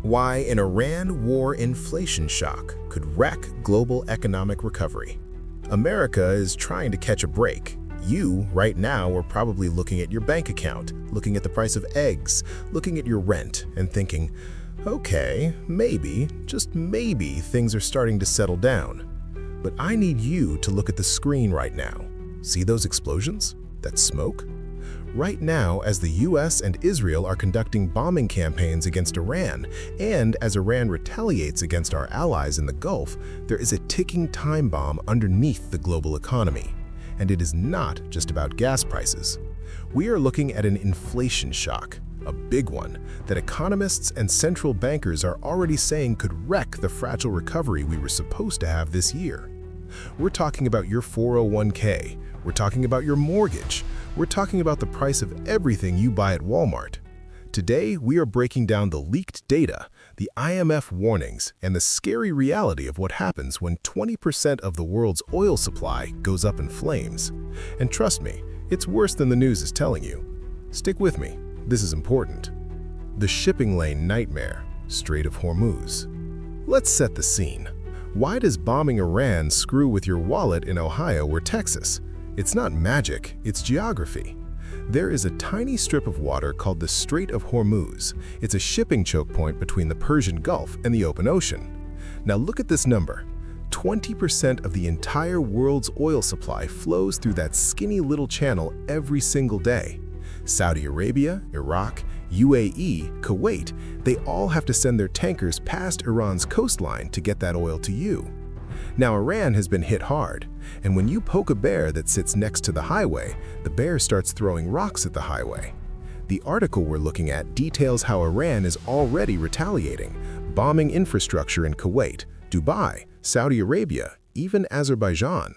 Why an Iran war inflation shock could wreck global economic recovery. America is trying to catch a break. You, right now, are probably looking at your bank account, looking at the price of eggs, looking at your rent, and thinking, okay, maybe, just maybe, things are starting to settle down. But I need you to look at the screen right now. See those explosions? That smoke? Right now, as the US and Israel are conducting bombing campaigns against Iran, and as Iran retaliates against our allies in the Gulf, there is a ticking time bomb underneath the global economy. And it is not just about gas prices. We are looking at an inflation shock, a big one, that economists and central bankers are already saying could wreck the fragile recovery we were supposed to have this year. We're talking about your 401k, we're talking about your mortgage, we're talking about the price of everything you buy at Walmart. Today, we are breaking down the leaked data, the IMF warnings, and the scary reality of what happens when 20% of the world's oil supply goes up in flames. And trust me, it's worse than the news is telling you. Stick with me, this is important. The shipping lane nightmare, Strait of Hormuz. Let's set the scene. Why does bombing Iran screw with your wallet in Ohio or Texas? It's not magic, it's geography. There is a tiny strip of water called the Strait of Hormuz. It's a shipping choke point between the Persian Gulf and the open ocean. Now look at this number. 20% of the entire world's oil supply flows through that skinny little channel every single day. Saudi Arabia, Iraq, UAE, Kuwait, they all have to send their tankers past Iran's coastline to get that oil to you. Now Iran has been hit hard, and when you poke a bear that sits next to the highway, the bear starts throwing rocks at the highway. The article we're looking at details how Iran is already retaliating, bombing infrastructure in Kuwait, Dubai, Saudi Arabia, even Azerbaijan.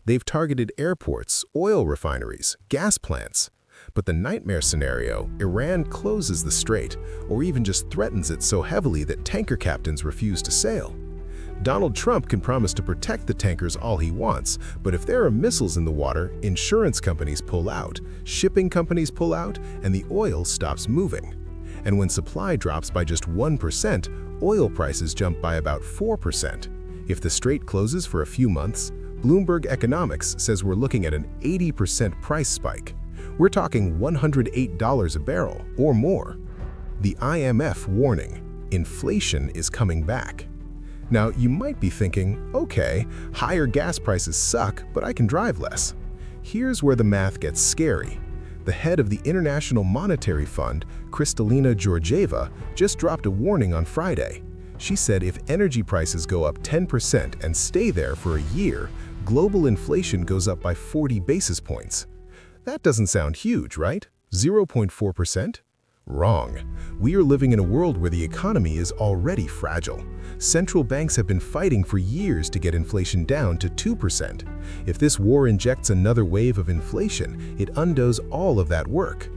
They've targeted airports, oil refineries, gas plants. But the nightmare scenario, Iran closes the strait, or even just threatens it so heavily that tanker captains refuse to sail. Donald Trump can promise to protect the tankers all he wants, but if there are missiles in the water, insurance companies pull out, shipping companies pull out, and the oil stops moving. And when supply drops by just 1%, oil prices jump by about 4%. If the strait closes for a few months, Bloomberg Economics says we're looking at an 80% price spike. We're talking $108 a barrel or more. The IMF warning, inflation is coming back. Now, you might be thinking, okay, higher gas prices suck, but I can drive less. Here's where the math gets scary. The head of the International Monetary Fund, Kristalina Georgieva, just dropped a warning on Friday. She said if energy prices go up 10% and stay there for a year, global inflation goes up by 40 basis points. That doesn't sound huge, right? 0.4%? Wrong. We are living in a world where the economy is already fragile. Central banks have been fighting for years to get inflation down to 2%. If this war injects another wave of inflation, it undoes all of that work.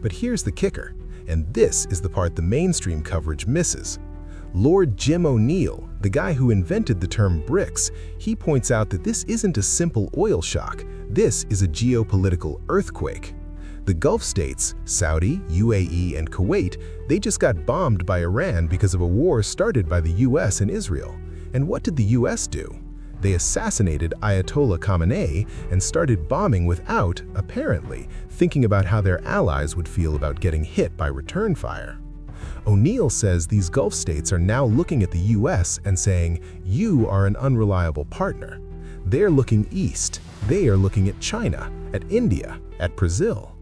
But here's the kicker, and this is the part the mainstream coverage misses. Lord Jim O'Neill, the guy who invented the term BRICS, he points out that this isn't a simple oil shock. This is a geopolitical earthquake. The Gulf states, Saudi, UAE, and Kuwait, they just got bombed by Iran because of a war started by the US and Israel. And what did the US do? They assassinated Ayatollah Khamenei and started bombing without, apparently, thinking about how their allies would feel about getting hit by return fire. O'Neill says these Gulf states are now looking at the US and saying, you are an unreliable partner. They're looking east. They are looking at China, at India, at Brazil.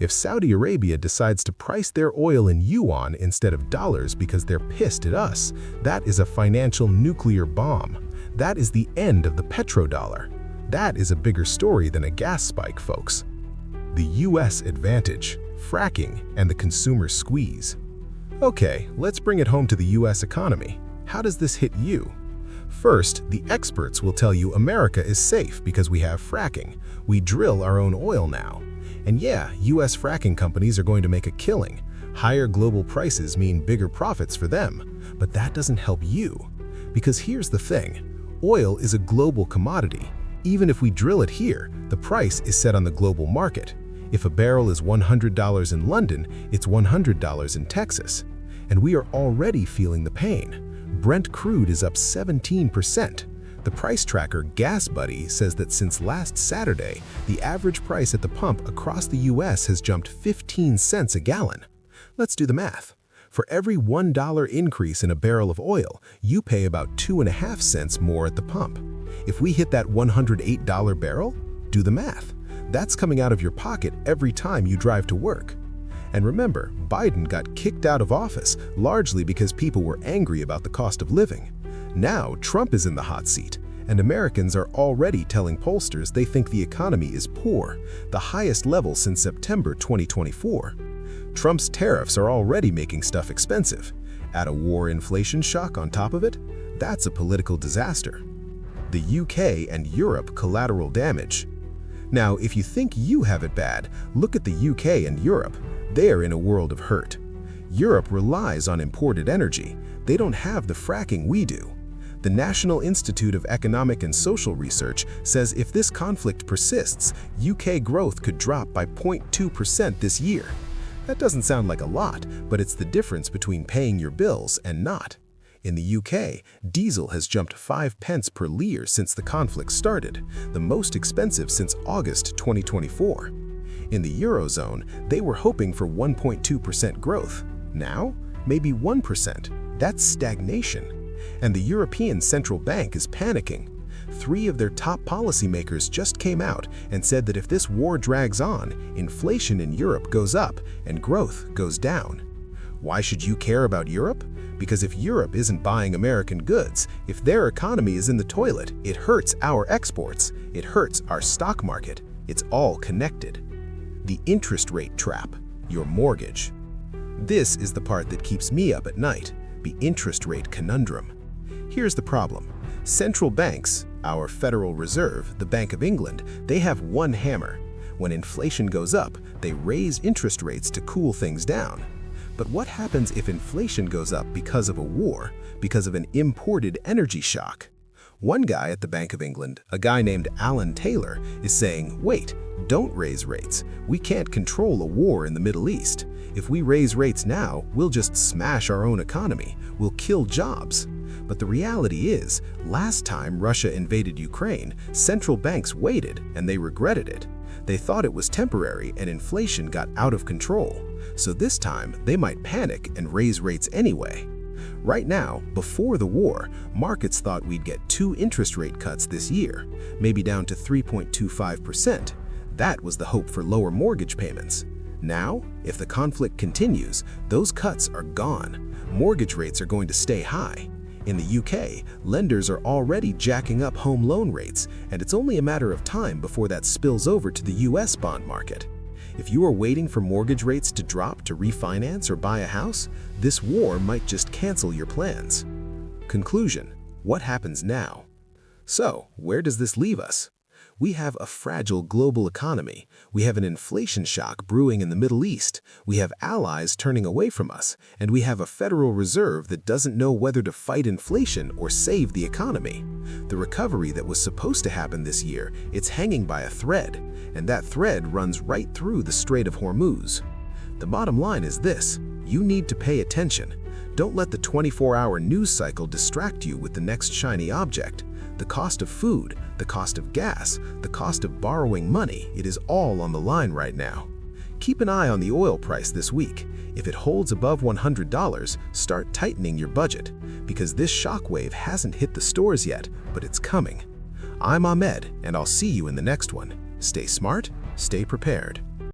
If Saudi Arabia decides to price their oil in yuan instead of dollars because they're pissed at us, that is a financial nuclear bomb. That is the end of the petrodollar. That is a bigger story than a gas spike, folks. The US advantage, fracking, and the consumer squeeze. Okay, let's bring it home to the US economy. How does this hit you? First, the experts will tell you America is safe because we have fracking. We drill our own oil now. And yeah, US fracking companies are going to make a killing. Higher global prices mean bigger profits for them. But that doesn't help you. Because here's the thing, oil is a global commodity. Even if we drill it here, the price is set on the global market. If a barrel is $100 in London, it's $100 in Texas. and we are already feeling the pain. Brent crude is up 17%. The price tracker GasBuddy says that since last Saturday, the average price at the pump across the US has jumped 15 cents a gallon. Let's do the math. For every $1 increase in a barrel of oil, you pay about 2.5 cents more at the pump. If we hit that $108 barrel, do the math. That's coming out of your pocket every time you drive to work. And remember, Biden got kicked out of office largely because people were angry about the cost of living. Now, Trump is in the hot seat, and Americans are already telling pollsters they think the economy is poor, the highest level since September 2024. Trump's tariffs are already making stuff expensive. Add a war inflation shock on top of it, that's a political disaster. The UK and Europe collateral damage. Now, if you think you have it bad, look at the UK and Europe. They're in a world of hurt. Europe relies on imported energy. They don't have the fracking we do. The National Institute of Economic and Social Research says if this conflict persists, UK growth could drop by 0.2% this year. That doesn't sound like a lot, but it's the difference between paying your bills and not. In the UK, diesel has jumped 5 pence per litre since the conflict started, the most expensive since August 2024. In the Eurozone, they were hoping for 1.2% growth. Now, maybe 1%. That's stagnation. And the European Central Bank is panicking. 3 of their top policymakers just came out and said that if this war drags on, inflation in Europe goes up and growth goes down. Why should you care about Europe? Because if Europe isn't buying American goods, if their economy is in the toilet, it hurts our exports, it hurts our stock market. It's all connected. The interest rate trap, your mortgage. This is the part that keeps me up at night, the interest rate conundrum. Here's the problem. Central banks, our Federal Reserve, the Bank of England, they have one hammer. When inflation goes up, they raise interest rates to cool things down. But what happens if inflation goes up because of a war, because of an imported energy shock? One guy at the Bank of England, a guy named Alan Taylor, is saying, wait, don't raise rates. We can't control a war in the Middle East. If we raise rates now, we'll just smash our own economy. We'll kill jobs. But the reality is, last time Russia invaded Ukraine, central banks waited and they regretted it. They thought it was temporary and inflation got out of control. So this time, they might panic and raise rates anyway. Right now, before the war, markets thought we'd get 2 interest rate cuts this year, maybe down to 3.25%. That was the hope for lower mortgage payments. Now, if the conflict continues, those cuts are gone. Mortgage rates are going to stay high. In the UK, lenders are already jacking up home loan rates, and it's only a matter of time before that spills over to the US bond market. If you are waiting for mortgage rates to drop to refinance or buy a house, this war might just cancel your plans. Conclusion: what happens now? So, where does this leave us? We have a fragile global economy. We have an inflation shock brewing in the Middle East. We have allies turning away from us. And we have a Federal Reserve that doesn't know whether to fight inflation or save the economy. The recovery that was supposed to happen this year, it's hanging by a thread. And that thread runs right through the Strait of Hormuz. The bottom line is this: you need to pay attention. Don't let the 24-hour news cycle distract you with the next shiny object. The cost of food, the cost of gas, the cost of borrowing money, it is all on the line right now. Keep an eye on the oil price this week. If it holds above $100, start tightening your budget, because this shockwave hasn't hit the stores yet, but it's coming. I'm Ahmed, and I'll see you in the next one. Stay smart, stay prepared.